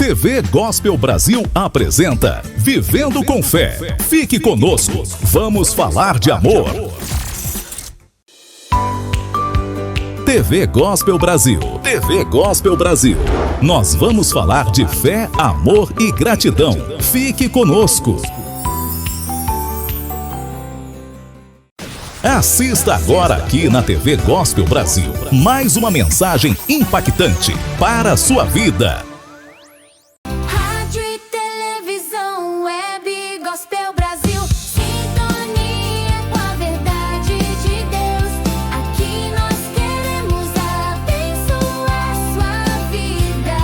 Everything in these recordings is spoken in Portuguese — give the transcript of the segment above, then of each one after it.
TV Gospel Brasil apresenta Vivendo com Fé. Fique conosco, vamos falar de amor. TV Gospel Brasil. TV Gospel Brasil. Nós vamos falar de fé, amor e gratidão. Fique conosco. Assista agora aqui na TV Gospel Brasil mais uma mensagem impactante para a sua vida. Rádio e televisão, web, Gospel Brasil, sintonia com a verdade de Deus. Aqui nós queremos abençoar sua vida.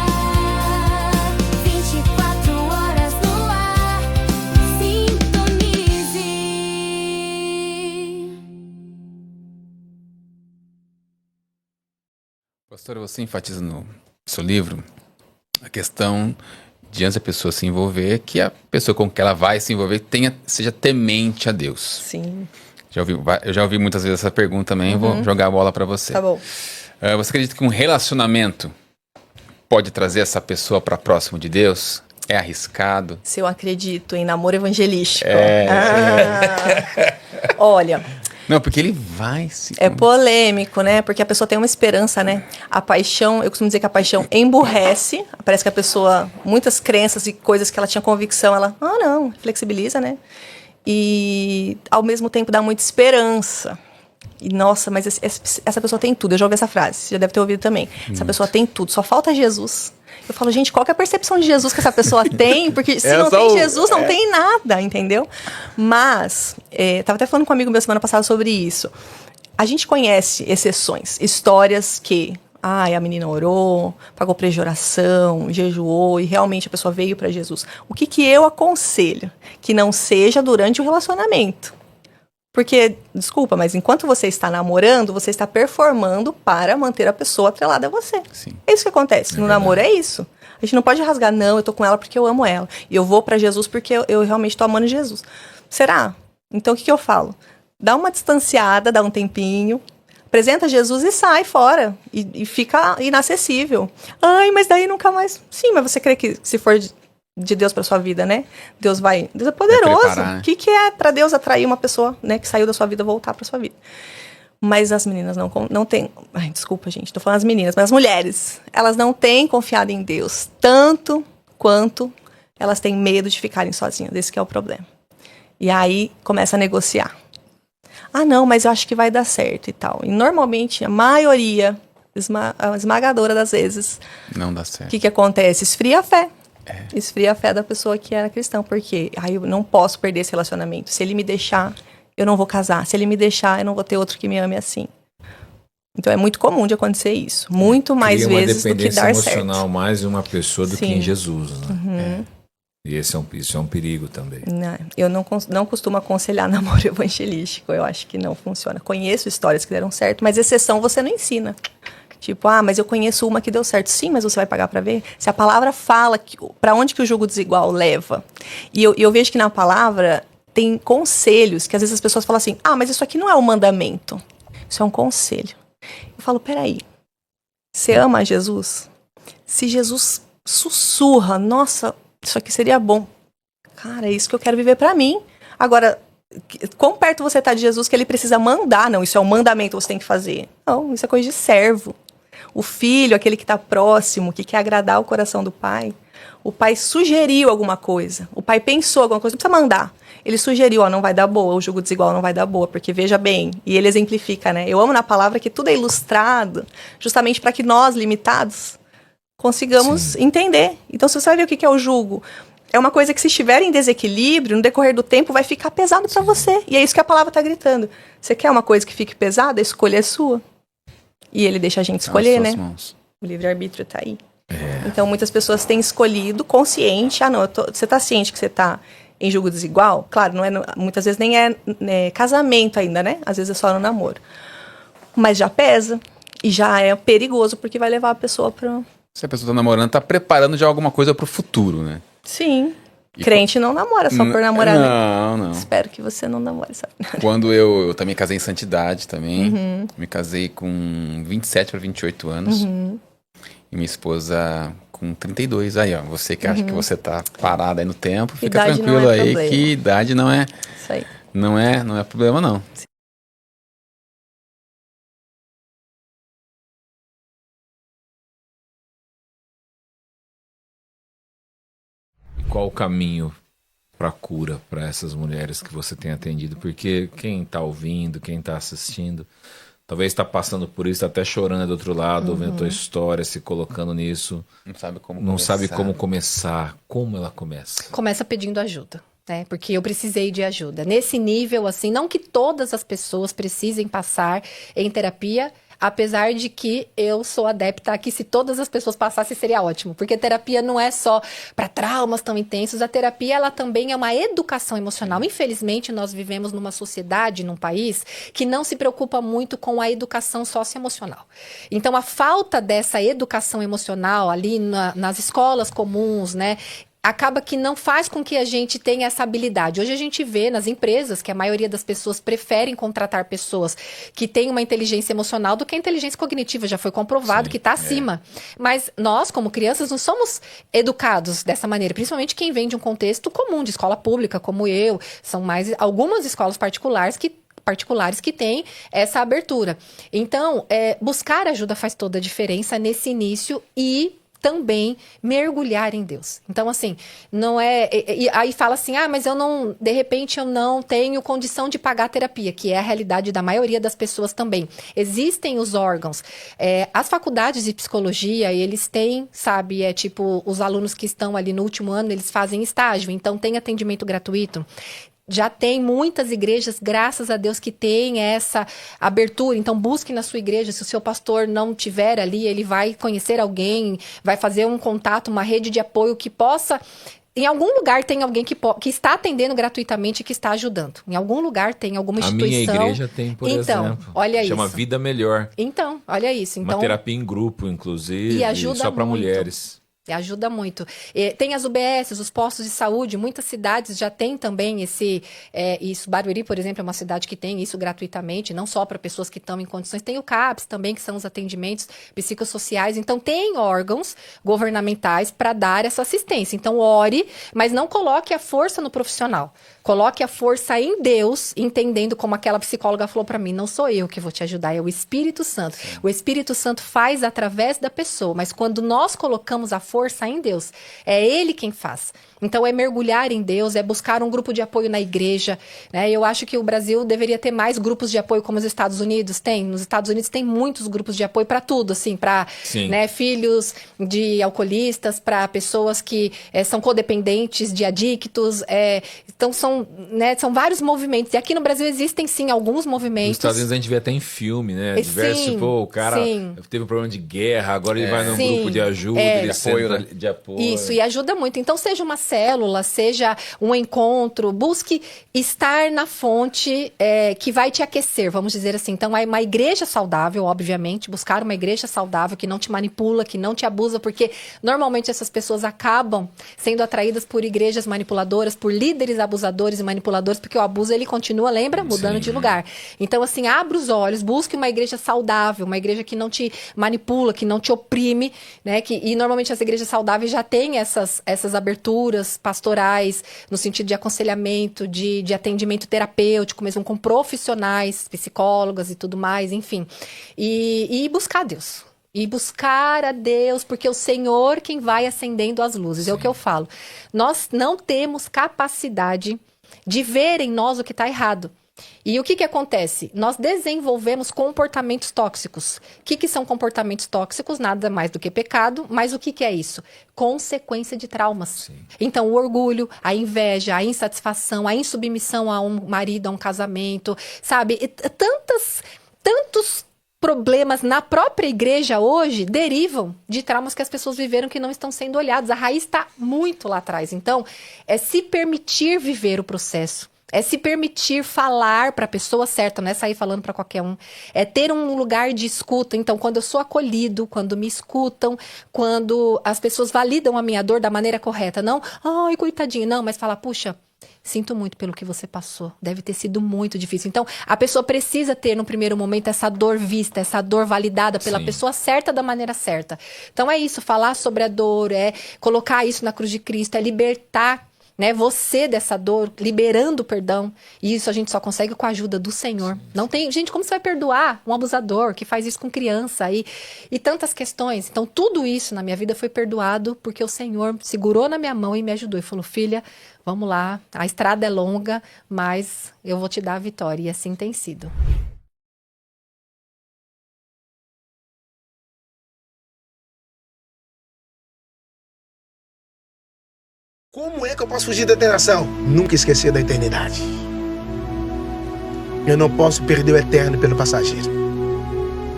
24 horas no ar, sintonize. Pastor, você enfatiza no seu livro a questão de antes da pessoa se envolver, que a pessoa com que ela vai se envolver seja temente a Deus. Sim. Eu já ouvi muitas vezes essa pergunta também, vou jogar a bola para você. Tá bom. Você acredita que um relacionamento pode trazer essa pessoa para próximo de Deus? É arriscado? Se eu acredito em namoro evangelístico. É. Olha, Não, porque ele vai se... é polêmico, né? Porque a pessoa tem uma esperança, né? A paixão, eu costumo dizer que a paixão emburrece. Parece que a pessoa, muitas crenças e coisas que ela tinha convicção, ela, não, flexibiliza, né? E, ao mesmo tempo, dá muita esperança. E, nossa, mas essa pessoa tem tudo. Eu já ouvi essa frase, você já deve ter ouvido também. Essa pessoa tem tudo, só falta Jesus. Eu falo, gente, qual que é a percepção de Jesus que essa pessoa tem? Porque se não tem Jesus, não tem nada, entendeu? Mas, tava até falando com um amigo meu semana passada sobre isso. A gente conhece exceções, histórias que... a menina orou, pagou preço de oração, jejuou e realmente a pessoa veio para Jesus. O que eu aconselho? Que não seja durante o relacionamento. Porque, desculpa, mas enquanto você está namorando, você está performando para manter a pessoa atrelada a você. Sim. É isso que acontece. No namoro é isso. A gente não pode rasgar, não, eu tô com ela porque eu amo ela. E eu vou para Jesus porque eu realmente tô amando Jesus. Será? Então o que eu falo? Dá uma distanciada, dá um tempinho, apresenta Jesus e sai fora. E fica inacessível. Ai, mas daí nunca mais... Sim, mas você crê que se for de Deus para sua vida, né? Deus é poderoso. Preparar, né? O que é para Deus atrair uma pessoa, né, que saiu da sua vida voltar para sua vida? Mas as meninas não têm... Ai, desculpa, gente, tô falando as meninas, mas as mulheres, elas não têm confiado em Deus tanto quanto elas têm medo de ficarem sozinhas. Esse que é o problema. E aí começa a negociar. Não, mas eu acho que vai dar certo e tal. E normalmente, a maioria, a esmagadora das vezes... Não dá certo. O que acontece? Esfria a fé. Esfria a fé da pessoa que era cristã. Porque eu não posso perder esse relacionamento. Se ele me deixar, eu não vou casar. Se ele me deixar, eu não vou ter outro que me ame assim. Então é muito comum de acontecer isso. Muito mais vezes do que dar certo. Cria uma dependência emocional mais em uma pessoa do que em Jesus, né? Uhum. E isso é um perigo também. Eu não costumo aconselhar namoro evangelístico. Eu acho que não funciona. Conheço histórias que deram certo, mas exceção você não ensina. Tipo, mas eu conheço uma que deu certo. Sim, mas você vai pagar para ver? Se a palavra fala para onde que o julgo desigual leva. E eu vejo que na palavra tem conselhos que às vezes as pessoas falam assim, mas isso aqui não é um mandamento. Isso é um conselho. Eu falo, peraí. Você ama Jesus? Se Jesus sussurra, nossa, isso aqui seria bom. Cara, é isso que eu quero viver para mim. Agora, quão perto você tá de Jesus que ele precisa mandar? Não, isso é um mandamento que você tem que fazer. Não, isso é coisa de servo. O filho, aquele que está próximo, que quer agradar o coração do pai, o pai sugeriu alguma coisa, o pai pensou alguma coisa, não precisa mandar. Ele sugeriu, não vai dar boa, o julgo desigual não vai dar boa, porque veja bem, e ele exemplifica, né? Eu amo na palavra que tudo é ilustrado, justamente para que nós, limitados, consigamos entender. Então, se você vai ver o que é o julgo, é uma coisa que se estiver em desequilíbrio, no decorrer do tempo, vai ficar pesado para você. E é isso que a palavra está gritando. Você quer uma coisa que fique pesada? A escolha é sua. E ele deixa a gente escolher, né? Mãos. O livre-arbítrio está aí. Então, muitas pessoas têm escolhido consciente. Você está ciente que você está em julgo desigual? Claro, não é, muitas vezes nem é casamento ainda, né? Às vezes é só no namoro. Mas já pesa. E já é perigoso, porque vai levar a pessoa para... Se a pessoa está namorando, está preparando já alguma coisa para o futuro, né? Sim. Crente não namora só por namorar, né? Não. Espero que você não namore, sabe? Quando eu também casei em santidade também. Me casei com 27 para 28 anos. E minha esposa com 32. Aí, ó, você que acha que você tá parado aí no tempo, fica Idade não tranquilo é aí problema. que idade não é, Isso aí. não é problema, não. E qual o caminho para cura para essas mulheres que você tem atendido? Porque quem está ouvindo, quem está assistindo, talvez está passando por isso, tá até chorando do outro lado, ouvindo a tua história, se colocando nisso, Não sabe como não sabe começar. como começar, como ela começa. Começa pedindo ajuda, né? Porque eu precisei de ajuda. Nesse nível, assim, não que todas as pessoas precisem passar em terapia, apesar de que eu sou adepta a que se todas as pessoas passassem seria ótimo, porque terapia não é só para traumas tão intensos, a terapia ela também é uma educação emocional. Infelizmente, nós vivemos numa sociedade, num país que não se preocupa muito com a educação socioemocional. Então, a falta dessa educação emocional ali nas escolas comuns, né? Acaba que não faz com que a gente tenha essa habilidade. Hoje a gente vê nas empresas que a maioria das pessoas preferem contratar pessoas que têm uma inteligência emocional do que a inteligência cognitiva. Já foi comprovado que está acima. Mas nós, como crianças, não somos educados dessa maneira. Principalmente quem vem de um contexto comum, de escola pública, como eu. São mais algumas escolas particulares que têm essa abertura. Então, buscar ajuda faz toda a diferença nesse início e também mergulhar em Deus. Então, assim, não é... aí fala assim, mas eu não... De repente, eu não tenho condição de pagar a terapia, que é a realidade da maioria das pessoas também. Existem os órgãos. As faculdades de psicologia, eles têm, sabe, tipo, os alunos que estão ali no último ano, eles fazem estágio, então tem atendimento gratuito. Já tem muitas igrejas, graças a Deus, que tem essa abertura. Então, busque na sua igreja. Se o seu pastor não tiver ali, ele vai conhecer alguém, vai fazer um contato, uma rede de apoio que possa... Em algum lugar tem alguém que está atendendo gratuitamente e que está ajudando. Em algum lugar tem alguma instituição. A minha igreja tem, por exemplo. Olha chama isso. Vida Melhor. Então, olha isso. Então, Uma terapia em grupo, inclusive, e ajuda só para muito. mulheres. Ajuda muito. Tem as UBSs, os postos de saúde, muitas cidades já têm também isso. Barueri, por exemplo, é uma cidade que tem isso gratuitamente, não só para pessoas que estão em condições. Tem o CAPS também, que são os atendimentos psicossociais. Então, tem órgãos governamentais para dar essa assistência. Então, ore, mas não coloque a força no profissional. Coloque a força em Deus, entendendo como aquela psicóloga falou para mim, não sou eu que vou te ajudar, é o Espírito Santo. Sim. O Espírito Santo faz através da pessoa, mas quando nós colocamos a força em Deus, é Ele quem faz. Então, é mergulhar em Deus, é buscar um grupo de apoio na igreja, né? Eu acho que o Brasil deveria ter mais grupos de apoio como os Estados Unidos tem. Nos Estados Unidos tem muitos grupos de apoio para tudo, assim, para filhos de alcoolistas, para pessoas que são codependentes de adictos. Então, são vários movimentos. E aqui no Brasil existem, sim, alguns movimentos. Nos Estados Unidos a gente vê até em filme, né? Diversos, o cara teve um problema de guerra, agora ele vai num grupo de ajuda, de apoio. Isso, e ajuda muito. Então, seja uma célula, seja um encontro, busque estar na fonte que vai te aquecer, vamos dizer assim. Então, é uma igreja saudável, obviamente, buscar uma igreja saudável que não te manipula, que não te abusa, porque normalmente essas pessoas acabam sendo atraídas por igrejas manipuladoras, por líderes abusadores e manipuladores, porque o abuso, ele continua, lembra? Mudando de lugar. Então, assim, abra os olhos, busque uma igreja saudável, uma igreja que não te manipula, que não te oprime, né? E normalmente as igrejas saudáveis já têm essas aberturas pastorais, no sentido de aconselhamento, de atendimento terapêutico, mesmo com profissionais, psicólogas e tudo mais, enfim. E buscar Deus. E buscar a Deus, porque é o Senhor quem vai acendendo as luzes. É o que eu falo. Nós não temos capacidade de ver em nós o que está errado. E o que acontece? Nós desenvolvemos comportamentos tóxicos. O que são comportamentos tóxicos? Nada mais do que pecado. Mas o que é isso? Consequência de traumas. Sim. Então, o orgulho, a inveja, a insatisfação, a insubmissão a um marido, a um casamento, sabe? E tantos problemas na própria igreja hoje derivam de traumas que as pessoas viveram que não estão sendo olhados. A raiz está muito lá atrás. Então, é se permitir viver o processo. É se permitir falar para a pessoa certa, não é sair falando para qualquer um. É ter um lugar de escuta. Então, quando eu sou acolhido, quando me escutam, quando as pessoas validam a minha dor da maneira correta. Não, ai, coitadinho. Não, mas fala, puxa, sinto muito pelo que você passou. Deve ter sido muito difícil. Então, a pessoa precisa ter, no primeiro momento, essa dor vista, essa dor validada pela Sim. pessoa certa da maneira certa. Então, é isso, falar sobre a dor, é colocar isso na cruz de Cristo, é libertar, né, você dessa dor, liberando o perdão. E isso a gente só consegue com a ajuda do Senhor. Não tem, gente, como você vai perdoar um abusador que faz isso com criança e tantas questões? Então, tudo isso na minha vida foi perdoado porque o Senhor segurou na minha mão e me ajudou e falou, filha, vamos lá, a estrada é longa, mas eu vou te dar a vitória. E assim tem sido. Como é que eu posso fugir da tentação? Nunca esquecer da eternidade. Eu não posso perder o eterno pelo passageiro.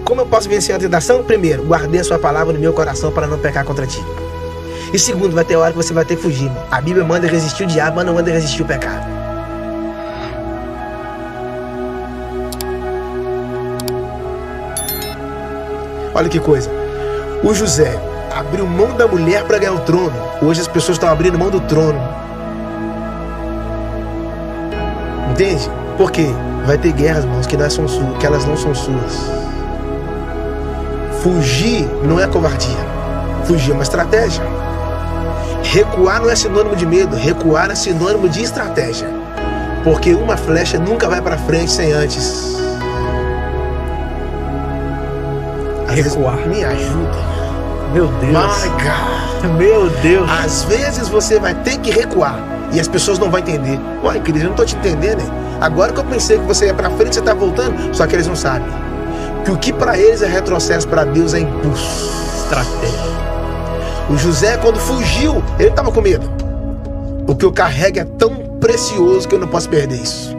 Como eu posso vencer a tentação? Primeiro, guardei a sua palavra no meu coração para não pecar contra ti. E segundo, vai ter hora que você vai ter que fugir. A Bíblia manda resistir o diabo, mas não manda resistir o pecado. Olha que coisa. O José abriu mão da mulher para ganhar o trono. Hoje as pessoas estão abrindo mão do trono. Entende? Por quê? Vai ter guerras, irmãos, que elas não são suas. Fugir não é covardia. Fugir é uma estratégia. Recuar não é sinônimo de medo. Recuar é sinônimo de estratégia. Porque uma flecha nunca vai para frente sem antes. Recuar. Me ajuda. Meu Deus. My God. Meu Deus. Às vezes você vai ter que recuar e as pessoas não vão entender. Uai, querido, eu não tô te entendendo, hein? Agora que eu pensei que você ia pra frente, você tá voltando. Só que eles não sabem que o que pra eles é retrocesso, pra Deus é impulso. Estratégia. O José, quando fugiu, ele tava com medo. O que eu carrego é tão precioso que eu não posso perder isso.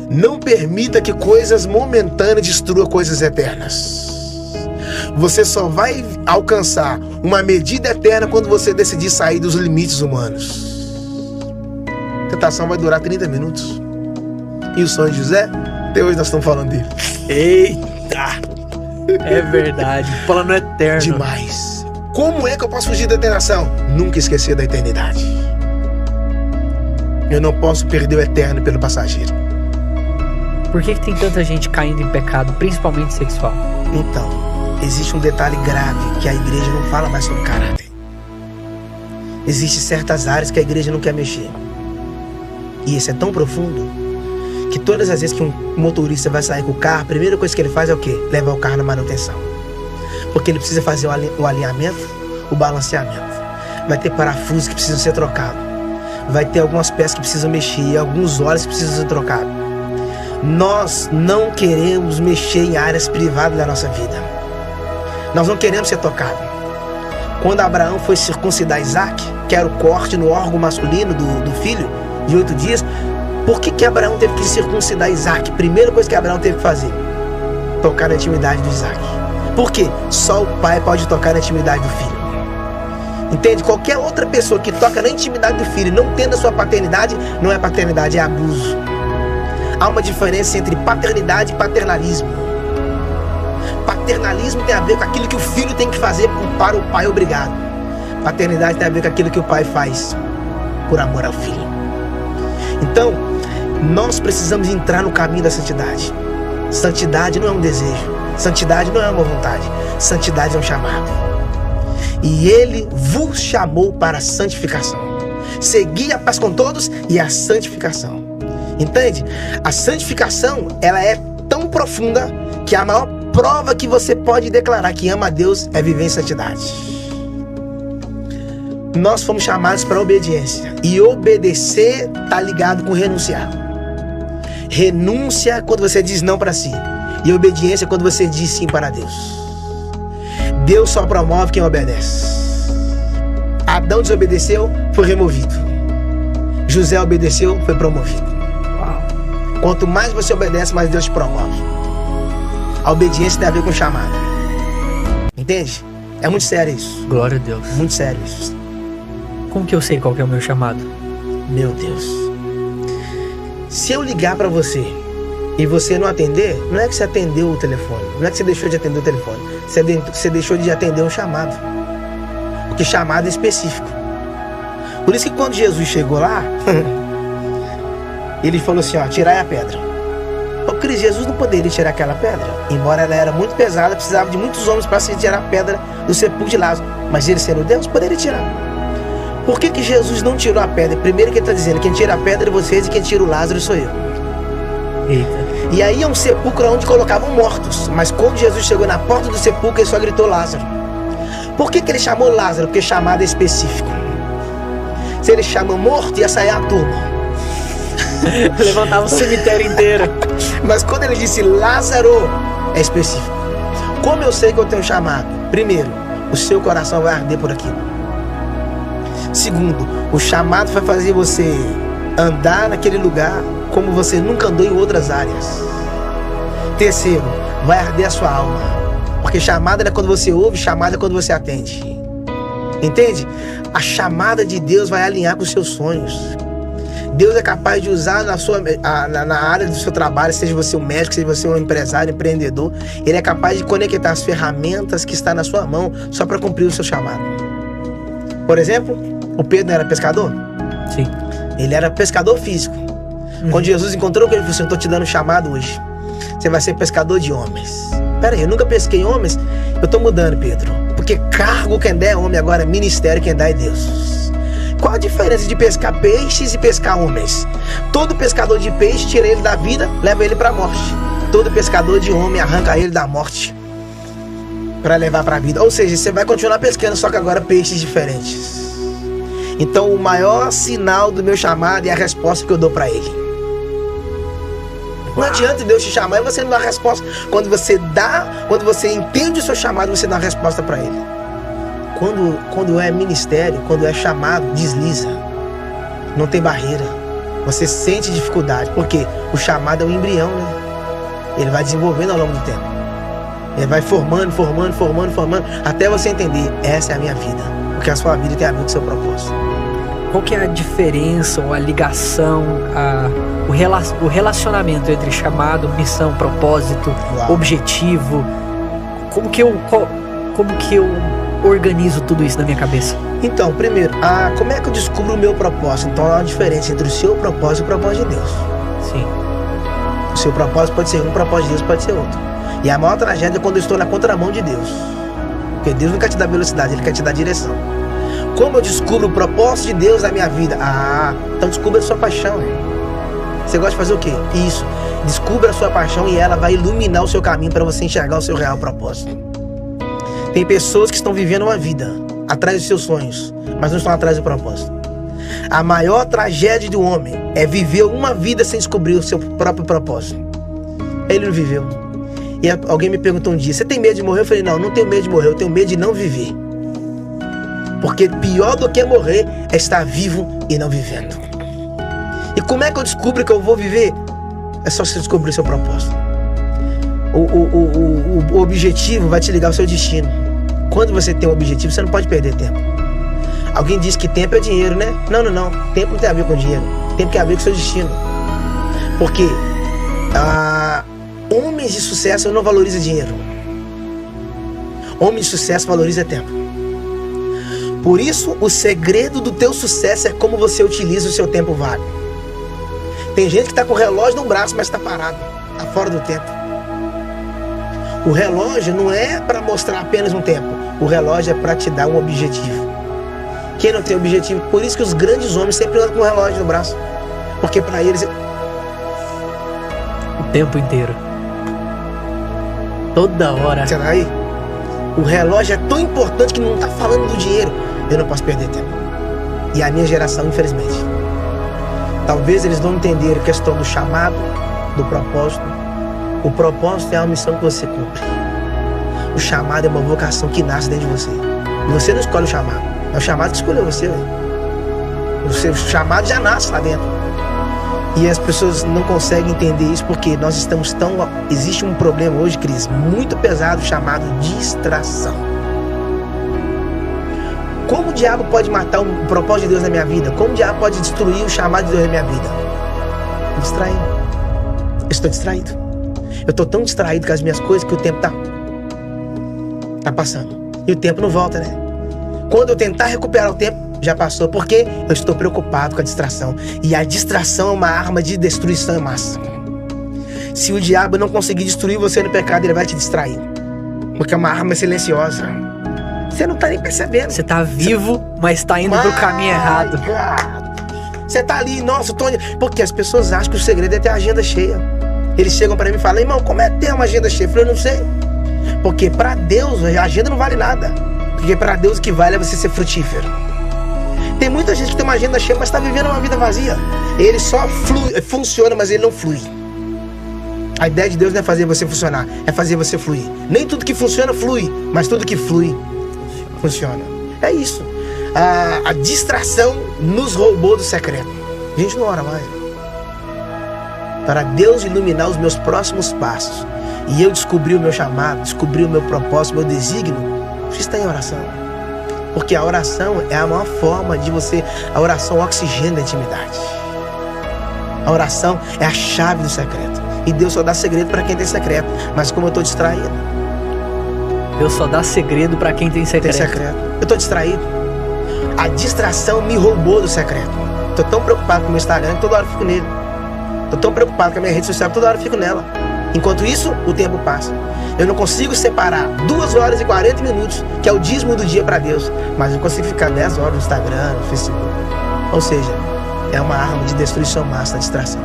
Não permita que coisas momentâneas destruam coisas eternas. Você só vai alcançar uma medida eterna quando você decidir sair dos limites humanos. A tentação vai durar 30 minutos. E o sonho de José? Até hoje nós estamos falando dele. Eita! É verdade. Plano eterno. Demais. Como é que eu posso fugir da tentação? Nunca esquecer da eternidade. Eu não posso perder o eterno pelo passageiro. Por que tem tanta gente caindo em pecado, principalmente sexual? Então, existe um detalhe grave que a igreja não fala mais sobre caráter. Existem certas áreas que a igreja não quer mexer. E isso é tão profundo que todas as vezes que um motorista vai sair com o carro, a primeira coisa que ele faz é o quê? Levar o carro na manutenção. Porque ele precisa fazer o alinhamento, o balanceamento. Vai ter parafusos que precisam ser trocados. Vai ter algumas peças que precisam mexer, alguns óleos que precisam ser trocados. Nós não queremos mexer em áreas privadas da nossa vida. Nós não queremos ser tocados. Quando Abraão foi circuncidar Isaac, que era o corte no órgão masculino do filho, de 8 dias, por que Abraão teve que circuncidar Isaac? Primeira coisa que Abraão teve que fazer, tocar na intimidade do Isaac. Por quê? Só o pai pode tocar na intimidade do filho. Entende? Qualquer outra pessoa que toca na intimidade do filho, não tendo a sua paternidade, não é paternidade, é abuso. Há uma diferença entre paternidade e paternalismo. Paternalismo tem a ver com aquilo que o filho tem que fazer para o pai obrigado. Paternidade tem a ver com aquilo que o pai faz por amor ao filho. Então, nós precisamos entrar no caminho da santidade. Santidade não é um desejo. Santidade não é uma vontade. Santidade é um chamado. E ele vos chamou para a santificação. Segui a paz com todos e a santificação. Entende? A santificação, ela é tão profunda que a maior prova que você pode declarar que ama a Deus é viver em santidade. Nós fomos chamados para obediência. E obedecer está ligado com renunciar. Renúncia é quando você diz não para si. E obediência é quando você diz sim para Deus. Deus só promove quem obedece. Adão desobedeceu, foi removido. José obedeceu, foi promovido. Quanto mais você obedece, mais Deus te promove. A obediência tem a ver com chamado. Entende? É muito sério isso. Glória a Deus. Muito sério isso. Como que eu sei qual que é o meu chamado? Meu Deus. Se eu ligar pra você e você não atender, não é que você atendeu o telefone, não é que você deixou de atender o telefone, você deixou de atender um chamado. Porque chamado é específico. Por isso que quando Jesus chegou lá, ele falou assim, ó, tirai a pedra. Ô Cris, Jesus não poderia tirar aquela pedra. Embora ela era muito pesada, precisava de muitos homens para se tirar a pedra do sepulcro de Lázaro. Mas ele sendo Deus, poderia tirar. Por que Jesus não tirou a pedra? Primeiro que ele está dizendo, quem tira a pedra é vocês e quem tira o Lázaro sou eu. Eita. E aí é um sepulcro onde colocavam mortos. Mas quando Jesus chegou na porta do sepulcro, ele só gritou Lázaro. Por que ele chamou Lázaro? Porque chamado é específico. Se ele chama morto, ia sair a turma. Levantava o cemitério inteiro. Mas quando ele disse Lázaro, é específico. Como eu sei que eu tenho chamado? Primeiro, o seu coração vai arder por aquilo. Segundo, o chamado vai fazer você andar naquele lugar como você nunca andou em outras áreas. Terceiro, vai arder a sua alma. Porque chamada não é quando você ouve, chamada é quando você atende. Entende? A chamada de Deus vai alinhar com os seus sonhos. Deus é capaz de usar na área do seu trabalho, seja você um médico, seja você um empresário, empreendedor. Ele é capaz de conectar as ferramentas que estão na sua mão só para cumprir o seu chamado. Por exemplo, o Pedro não era pescador? Sim. Ele era pescador físico. Quando Jesus encontrou com ele, ele falou assim, eu estou te dando um chamado hoje. Você vai ser pescador de homens. Pera aí, eu nunca pesquei homens. Eu estou mudando, Pedro. Porque cargo quem dá é homem, agora ministério quem dá é Deus. Qual a diferença de pescar peixes e pescar homens? Todo pescador de peixe tira ele da vida, leva ele para a morte. Todo pescador de homem arranca ele da morte para levar para a vida. Ou seja, você vai continuar pescando, só que agora peixes diferentes. Então o maior sinal do meu chamado é a resposta que eu dou para ele. Não adianta Deus te chamar e você não dá a resposta. Quando você entende o seu chamado, você dá a resposta para ele. Quando é ministério, quando é chamado, desliza. Não tem barreira. Você sente dificuldade. Porque o chamado é um embrião, né? Ele vai desenvolvendo ao longo do tempo. Ele vai formando, até você entender, essa é a minha vida. Porque a sua vida tem a ver com o seu propósito. Qual que é a diferença ou a ligação, o relacionamento entre chamado, missão, propósito, objetivo? Como que eu organizo tudo isso na minha cabeça? Então, primeiro, como é que eu descubro o meu propósito? Então há uma diferença entre o seu propósito e o propósito de Deus. Sim. O seu propósito pode ser um, o propósito de Deus pode ser outro. E a maior tragédia é quando eu estou na contramão de Deus. Porque Deus não quer te dar velocidade, Ele quer te dar direção. Como eu descubro o propósito de Deus na minha vida? Então descubra a sua paixão. Você gosta de fazer o quê? Isso. Descubra a sua paixão e ela vai iluminar o seu caminho para você enxergar o seu real propósito. Tem pessoas que estão vivendo uma vida atrás dos seus sonhos, mas não estão atrás do propósito. A maior tragédia do homem é viver uma vida sem descobrir o seu próprio propósito. Ele não viveu. E alguém me perguntou um dia, você tem medo de morrer? Eu falei, não tenho medo de morrer, eu tenho medo de não viver. Porque pior do que morrer é estar vivo e não vivendo. E como é que eu descubro que eu vou viver? É só você descobrir o seu propósito. O objetivo vai te ligar ao seu destino. Quando você tem um objetivo, você não pode perder tempo. Alguém diz que tempo é dinheiro, né? Não. Tempo não tem a ver com dinheiro. Tempo tem a ver com o seu destino. Porque homens de sucesso não valorizam dinheiro. Homem de sucesso valoriza tempo. Por isso, o segredo do teu sucesso é como você utiliza o seu tempo vago. Tem gente que está com o relógio no braço, mas está parado, está fora do tempo. O relógio não é para mostrar apenas um tempo. O relógio é para te dar um objetivo. Quem não tem objetivo? Por isso que os grandes homens sempre andam com o relógio no braço. Porque para eles... O tempo inteiro. Toda hora. Será aí? O relógio é tão importante que não está falando do dinheiro. Eu não posso perder tempo. E a minha geração, infelizmente. Talvez eles não entenderam a questão do chamado, do propósito. O propósito é uma missão que você cumpre. O chamado é uma vocação que nasce dentro de você. E você não escolhe o chamado. É o chamado que escolheu você, velho. O seu chamado já nasce lá dentro. E as pessoas não conseguem entender isso porque nós estamos tão... Existe um problema hoje, Cris, muito pesado chamado distração. Como o diabo pode matar o propósito de Deus na minha vida? Como o diabo pode destruir o chamado de Deus na minha vida? Me distraindo. Eu estou distraído. Eu estou tão distraído com as minhas coisas que o tempo tá passando. E o tempo não volta, né? Quando eu tentar recuperar o tempo, já passou. Porque eu estou preocupado com a distração. E a distração é uma arma de destruição em massa. Se o diabo não conseguir destruir você no pecado, ele vai te distrair. Porque é uma arma silenciosa. Você não tá nem percebendo. Você tá vivo, mas tá indo pro caminho errado. Você tá ali, nossa, eu tô... Porque as pessoas acham que o segredo é ter a agenda cheia. Eles chegam pra mim e falam, irmão, como é ter uma agenda cheia? Eu falei, eu não sei. Porque pra Deus, a agenda não vale nada. Porque pra Deus o que vale é você ser frutífero. Tem muita gente que tem uma agenda cheia, mas tá vivendo uma vida vazia. Ele só funciona, mas ele não flui. A ideia de Deus não é fazer você funcionar, é fazer você fluir. Nem tudo que funciona flui, mas tudo que flui funciona. É isso. A distração nos roubou do secreto. A gente não ora mais. Para Deus iluminar os meus próximos passos e eu descobrir o meu chamado, descobrir o meu propósito, o meu desígnio, você está em oração. Porque a oração é a maior forma de você... A oração oxigena a intimidade. A oração é a chave do secreto. E Deus só dá segredo para quem tem secreto. Mas como eu estou distraído... Deus só dá segredo para quem tem secreto. Eu estou distraído. A distração me roubou do secreto. Estou tão preocupado com o meu Instagram que toda hora eu fico nele. Estou tão preocupado com a minha rede social que toda hora eu fico nela. Enquanto isso, o tempo passa. Eu não consigo separar 2 horas e 40 minutos, que é o dízimo do dia para Deus. Mas eu consigo ficar 10 horas no Instagram, no Facebook. Ou seja, é uma arma de destruição massa, da distração.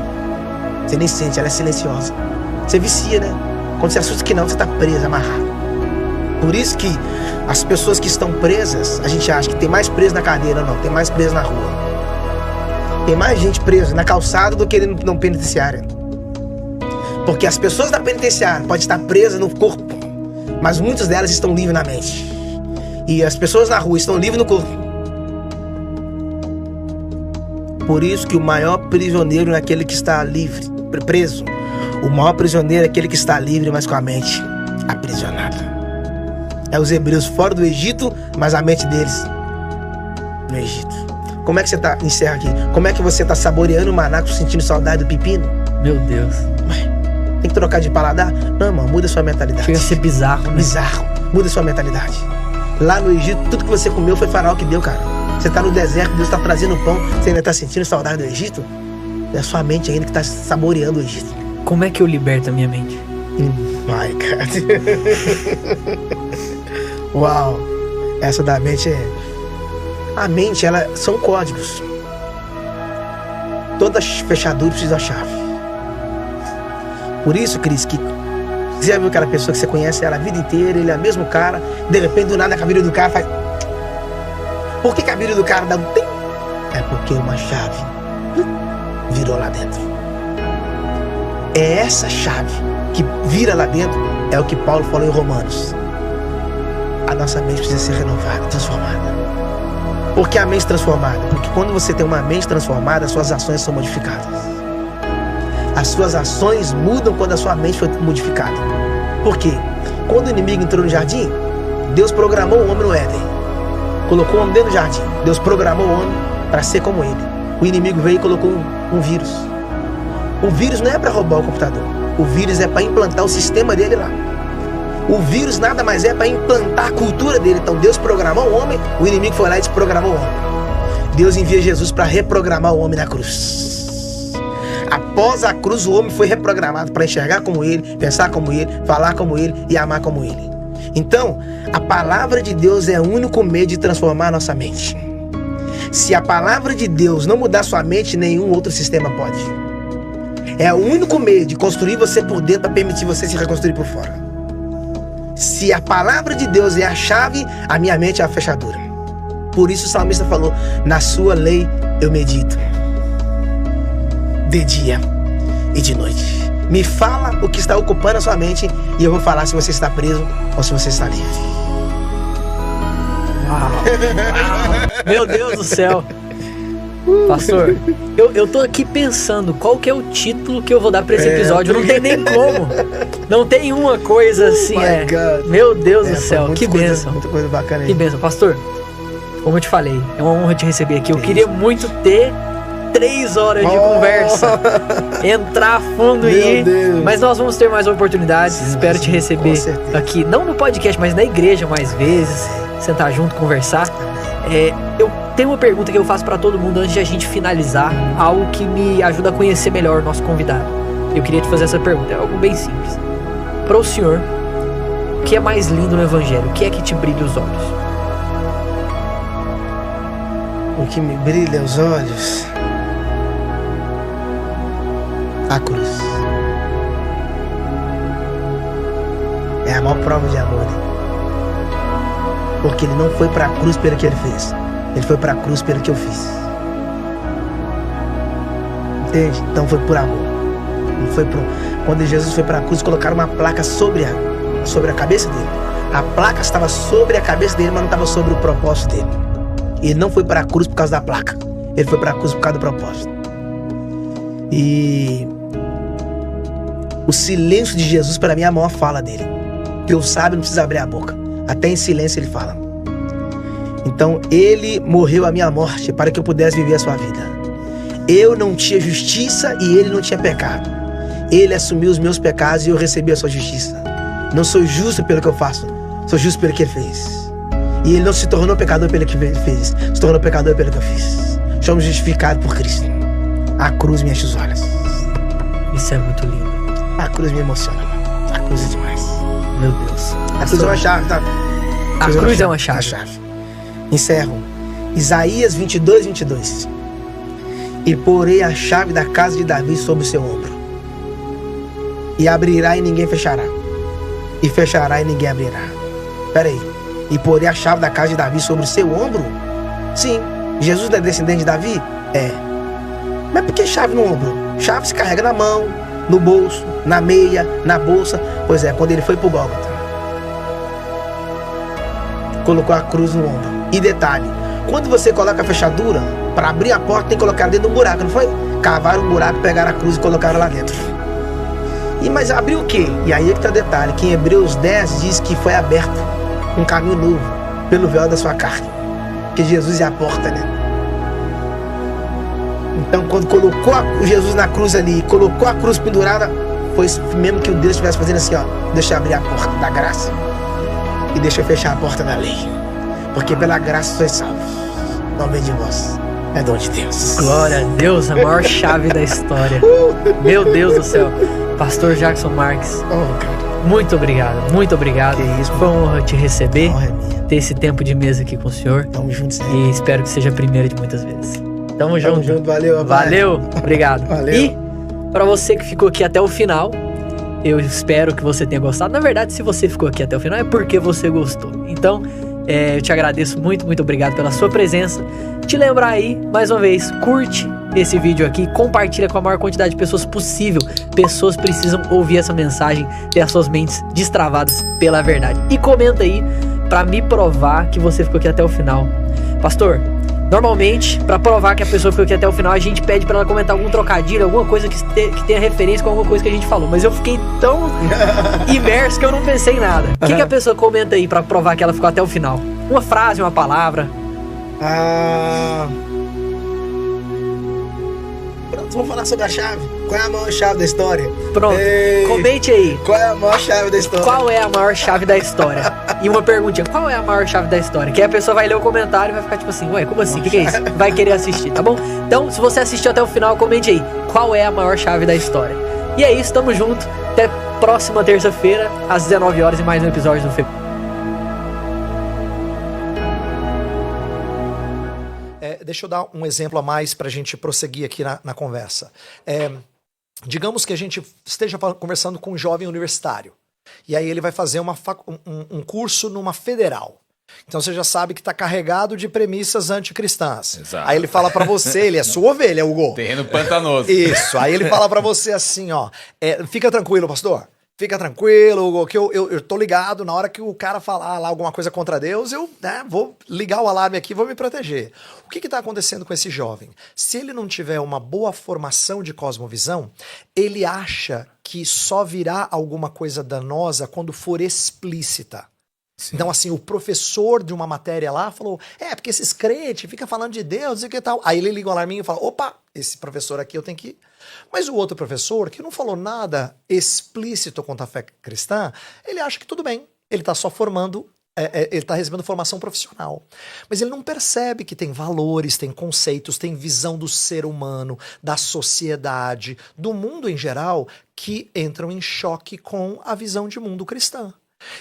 Você nem sente, ela é silenciosa. Você vicia, né? Quando você assusta que não, você está preso, amarrado. Por isso que as pessoas que estão presas, a gente acha que tem mais preso na cadeira, não. Tem mais preso na rua. Tem mais gente presa na calçada do que no penitenciário. Porque as pessoas da penitenciária podem estar presas no corpo, mas muitas delas estão livres na mente. E as pessoas na rua estão livres no corpo. Por isso que o maior prisioneiro não é aquele que está livre, preso. O maior prisioneiro é aquele que está livre, mas com a mente aprisionada. É os hebreus fora do Egito, mas a mente deles no Egito. Como é que você está, encerra aqui, como é que você está saboreando o maná, sentindo saudade do pepino? Meu Deus. Tem que trocar de paladar? Não, irmão, muda sua mentalidade. Chega a ser bizarro, né? Bizarro. Muda sua mentalidade. Lá no Egito, tudo que você comeu foi faraó que deu, cara. Você tá no deserto, Deus tá trazendo pão, você ainda tá sentindo saudade do Egito? É a sua mente ainda que tá saboreando o Egito. Como é que eu liberto a minha mente? My God. Uau. Essa da mente é... A mente, ela são códigos. Toda fechadura precisa da chave. Por isso, Cris, que você já viu aquela pessoa que você conhece ela a vida inteira, ele é o mesmo cara, de repente do nada a cabelo do cara faz... Por que a cabelo do cara dá um tim? É porque uma chave virou lá dentro. É essa chave que vira lá dentro, é o que Paulo falou em Romanos. A nossa mente precisa ser renovada, transformada. Por que a mente transformada? Porque quando você tem uma mente transformada, as suas ações são modificadas. As suas ações mudam quando a sua mente foi modificada. Por quê? Quando o inimigo entrou no jardim, Deus programou o homem no Éden. Colocou o homem dentro do jardim. Deus programou o homem para ser como ele. O inimigo veio e colocou um vírus. O vírus não é para roubar o computador. O vírus é para implantar o sistema dele lá. O vírus nada mais é para implantar a cultura dele. Então Deus programou o homem, o inimigo foi lá e desprogramou o homem. Deus envia Jesus para reprogramar o homem na cruz. Após a cruz, o homem foi reprogramado para enxergar como ele, pensar como ele, falar como ele e amar como ele. Então, a palavra de Deus é o único meio de transformar a nossa mente. Se a palavra de Deus não mudar sua mente, nenhum outro sistema pode. É o único meio de construir você por dentro para permitir você se reconstruir por fora. Se a palavra de Deus é a chave, a minha mente é a fechadura. Por isso o salmista falou, na sua lei eu medito. De dia e de noite. Me fala o que está ocupando a sua mente e eu vou falar se você está preso ou se você está livre. Uau. Meu Deus do céu. Pastor, eu tô aqui pensando qual que é o título que eu vou dar pra esse episódio. Não tem nem como. Não tem uma coisa assim. Meu Deus do céu, que bênção. Muita coisa bacana aí. Que bênção. Pastor, como eu te falei, é uma honra te receber aqui. Eu queria muito ter 3 horas de conversa. Entrar a fundo Meu e ir. Deus. Mas nós vamos ter mais oportunidades. Espero te receber com certeza. aqui, não no podcast, mas na igreja mais vezes. Sentar junto, conversar. Eu tenho uma pergunta que eu faço pra todo mundo antes de a gente finalizar. Algo que me ajuda a conhecer melhor o nosso convidado. Eu queria te fazer essa pergunta. É algo bem simples. Para o senhor, o que é mais lindo no evangelho? O que é que te brilha os olhos? O que me brilha os olhos, a cruz. É a maior prova de amor dele. Porque ele não foi para a cruz pelo que ele fez, ele foi para a cruz pelo que eu fiz. Entende? Então foi por amor. Não foi por... Quando Jesus foi para a cruz, colocaram uma placa sobre a cabeça dele. A placa estava sobre a cabeça dele, mas não estava sobre o propósito dele. Ele não foi para a cruz por causa da placa. Ele foi para a cruz por causa do propósito. E o silêncio de Jesus para mim é a maior fala dele. Deus sabe, não precisa abrir a boca. Até em silêncio ele fala. Então ele morreu a minha morte para que eu pudesse viver a sua vida. Eu não tinha justiça e ele não tinha pecado. Ele assumiu os meus pecados e eu recebi a sua justiça. Não sou justo pelo que eu faço, sou justo pelo que ele fez. E ele não se tornou pecador pelo que ele fez, se tornou pecador pelo que eu fiz. Somos justificados por Cristo. A cruz me enche os olhos. Isso é muito lindo. A cruz me emociona. A cruz é demais. Meu Deus. A cruz é uma chave, tá? A cruz é uma chave. A chave. Encerro. Isaías 22, 22. E porei a chave da casa de Davi sobre o seu ombro. E abrirá e ninguém fechará. E fechará e ninguém abrirá. Pera aí. E porei a chave da casa de Davi sobre o seu ombro? Sim. Jesus não é descendente de Davi? É. Mas por que chave no ombro? Chave se carrega na mão, no bolso, na meia, na bolsa. Pois é, quando ele foi pro Gólgota, colocou a cruz no ombro. E detalhe, quando você coloca a fechadura, para abrir a porta tem que colocar dentro de um buraco, não foi? Cavaram um buraco, pegaram a cruz e colocaram lá dentro. Mas abriu o quê? E aí é que tá o detalhe, que em Hebreus 10 diz que foi aberto um caminho novo pelo véu da sua carne. Que Jesus é a porta, né? Então quando colocou Jesus na cruz ali, colocou a cruz pendurada, foi mesmo que o Deus estivesse fazendo assim, ó, deixa eu abrir a porta da graça e deixa eu fechar a porta da lei. Porque pela graça sois salvos. Não vem de vós, é dom de Deus. Glória a Deus, a maior chave da história. Meu Deus do céu. Pastor Jackson Marques, Cara. muito obrigado, muito obrigado. Que isso, foi uma honra te receber, honra é minha. ter esse tempo de mesa aqui com o senhor. Tamo junto sempre. E espero que seja a primeira de muitas vezes. Tamo junto. Valeu, rapaz. Valeu, obrigado. Valeu. E pra você que ficou aqui até o final, eu espero que você tenha gostado. Na verdade, se você ficou aqui até o final, é porque você gostou. Então, eu te agradeço muito, muito obrigado pela sua presença. Te lembrar aí, mais uma vez, curte esse vídeo aqui, compartilha com a maior quantidade de pessoas possível. Pessoas precisam ouvir essa mensagem, ter as suas mentes destravadas pela verdade. E comenta aí pra me provar que você ficou aqui até o final. Pastor, normalmente, pra provar que a pessoa ficou aqui até o final, a gente pede pra ela comentar algum trocadilho, alguma coisa que tenha referência com alguma coisa que a gente falou. Mas eu fiquei tão imerso que eu não pensei em nada. O que a pessoa comenta aí pra provar que ela ficou até o final? Uma frase, uma palavra. Pronto, vamos falar sobre a chave. Qual é a maior chave da história? Pronto, comente aí. Qual é a maior chave da história? Qual é a maior chave da história? E uma perguntinha, qual é a maior chave da história? Que aí a pessoa vai ler o comentário e vai ficar tipo assim, ué, como assim? O que é isso? Vai querer assistir, tá bom? Então, se você assistiu até o final, comente aí. Qual é a maior chave da história? E é isso, tamo junto. Até próxima terça-feira, às 19 horas, e mais um episódio do Fê. Deixa eu dar um exemplo a mais para a gente prosseguir aqui na conversa. Digamos que a gente esteja conversando com um jovem universitário. E aí ele vai fazer um curso numa federal. Então você já sabe que está carregado de premissas anticristãs. Exato. Aí ele fala para você, ele é sua ovelha, Hugo. Terreno pantanoso. Isso, aí ele fala para você assim, ó, fica tranquilo, pastor. Fica tranquilo, Hugo, que eu tô ligado, na hora que o cara falar lá alguma coisa contra Deus, eu vou ligar o alarme aqui e vou me proteger. O que está acontecendo com esse jovem? Se ele não tiver uma boa formação de cosmovisão, ele acha que só virá alguma coisa danosa quando for explícita. Sim. Então, assim, o professor de uma matéria lá falou, porque esses crentes ficam falando de Deus e que tal. Aí ele liga o alarminho e fala, opa, esse professor aqui eu tenho que ir. Mas o outro professor, que não falou nada explícito contra a fé cristã, ele acha que tudo bem, ele está só formando, ele está recebendo formação profissional. Mas ele não percebe que tem valores, tem conceitos, tem visão do ser humano, da sociedade, do mundo em geral, que entram em choque com a visão de mundo cristã.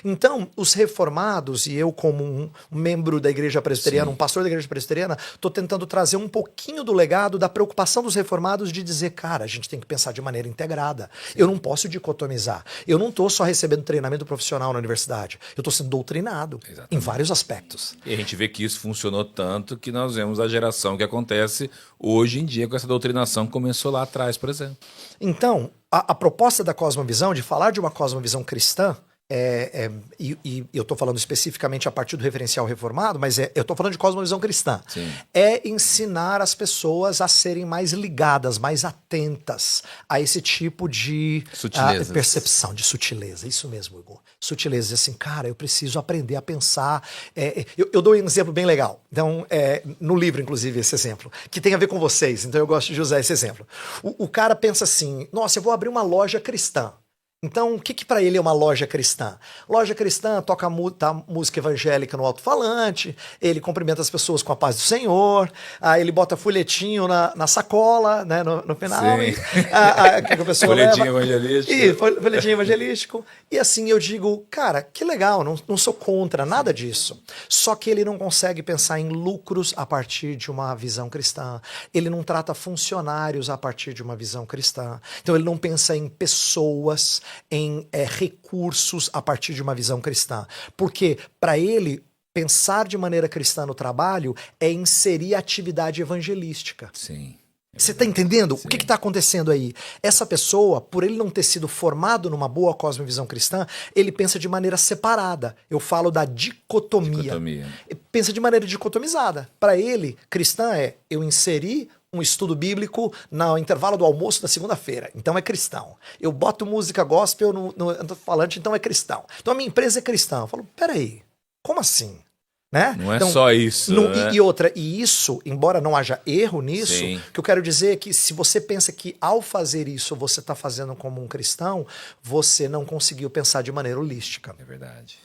Então, os reformados, e eu como um membro da igreja presbiteriana, um pastor da igreja presbiteriana, estou tentando trazer um pouquinho do legado da preocupação dos reformados de dizer, cara, a gente tem que pensar de maneira integrada. Eu não posso dicotomizar. Eu não estou só recebendo treinamento profissional na universidade. Eu estou sendo doutrinado em vários aspectos. E a gente vê que isso funcionou tanto que nós vemos a geração que acontece hoje em dia com essa doutrinação que começou lá atrás, por exemplo. Então, a proposta da cosmovisão, de falar de uma cosmovisão cristã, e eu estou falando especificamente a partir do referencial reformado, mas eu estou falando de cosmovisão cristã. Sim. É ensinar as pessoas a serem mais ligadas, mais atentas a esse tipo de percepção, de sutileza. Isso mesmo, Igor. Sutileza, assim, cara, eu preciso aprender a pensar. Eu dou um exemplo bem legal. Então, no livro, inclusive, esse exemplo, que tem a ver com vocês, então eu gosto de usar esse exemplo. O cara pensa assim, nossa, eu vou abrir uma loja cristã. Então, o que para ele é uma loja cristã? Loja cristã toca música evangélica no alto-falante, ele cumprimenta as pessoas com a paz do Senhor, aí ele bota folhetinho na sacola, né, no final. Que a pessoa folhetinho leva. evangelístico. E folhetinho evangelístico. E assim eu digo, cara, que legal, não sou contra nada disso. Só que ele não consegue pensar em lucros a partir de uma visão cristã. Ele não trata funcionários a partir de uma visão cristã. Então ele não pensa em pessoas, em recursos a partir de uma visão cristã. Porque, para ele, pensar de maneira cristã no trabalho é inserir atividade evangelística. Sim. Você está entendendo? Sim. O que está acontecendo aí? Essa pessoa, por ele não ter sido formado numa boa cosmovisão cristã, ele pensa de maneira separada. Eu falo da dicotomia. Pensa de maneira dicotomizada. Para ele, cristã eu inseri um estudo bíblico no intervalo do almoço da segunda-feira. Então é cristão. Eu boto música gospel no falante, então é cristão. Então a minha empresa é cristã. Eu falo, peraí, como assim? Né? Não é só isso. Né? E isso, embora não haja erro nisso, Sim. o que eu quero dizer é que se você pensa que ao fazer isso você está fazendo como um cristão, você não conseguiu pensar de maneira holística. É verdade.